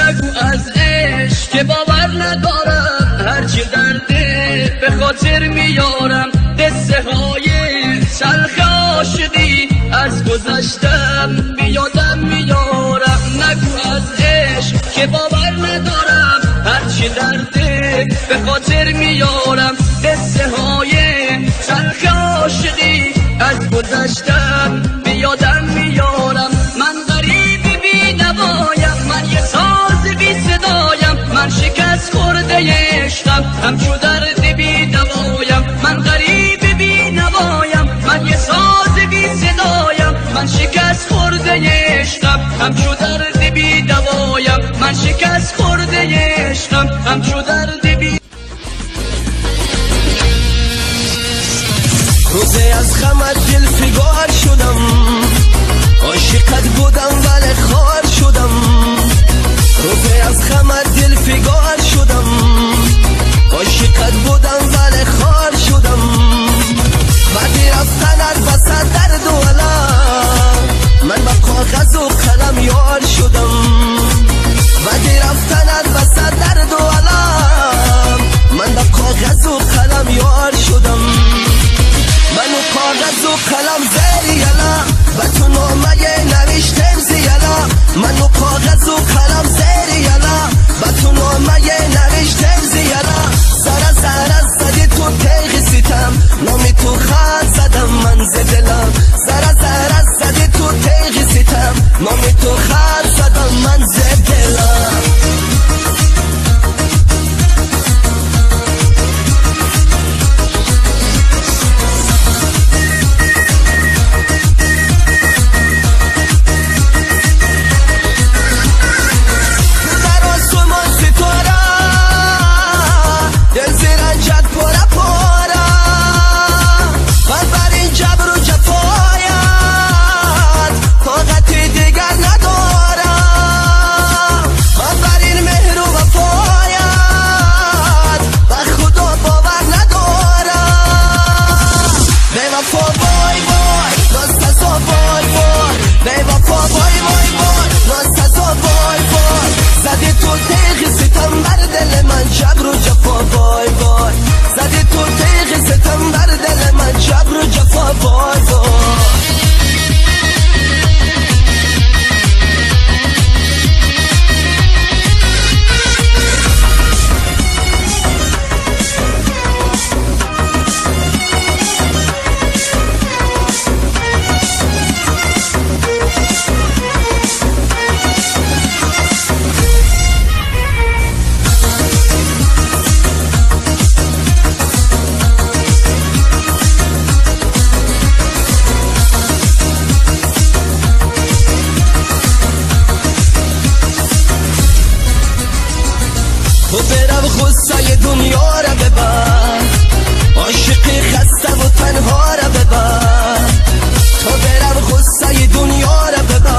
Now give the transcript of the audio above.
نگو از عشق که باور ندارم، هرچی درده به خاطر میارم، قصه های تلخ عاشقی از گذشتم بیادم میارم. نگو از عشق که باور ندارم، هرچی درده به خاطر میارم، قصه های تلخ عاشقی از گذشتم بیادم میارم. من غریب بی نوایم، من یه ساز بی صدایم، من شکست خورده عشقم همچو درد بی دوایم. من غریب بی نوایم، من یه ساز بی صدایم، من شکست خورده عشقم همچو درد بی دوایم. من شکست خورده عشقم همچو درد بی. روزی از غمت دل فگار شدم، عاشقت بودم ولی خار شدم. روزی از غمت دل فگار شدم، عاشقت بودم ولی خار شدم. بعدی رفتنت وسط درد و علم، من با کاغذ و قلم یار شدم. بعدی رفتنت وسط درد و علم، من با کاغذ و قلم یار شدم. منو کاغذ و قلم زیر یلا، به تو نامه نوشتم زیلا. منو کاغذ و قلم زیر یلا، به تو نامه نوشتم زیلا. سر زدی تو تیغ ستم، نامی تو خط زدم من زدلم. سر زدی تو تیغ ستم، نامی تو خط زدم من زدلم. تو برم غصه دنیا را ببر، عاشقی خسته و تنها را ببر. تو برم غصه دنیا را ببر،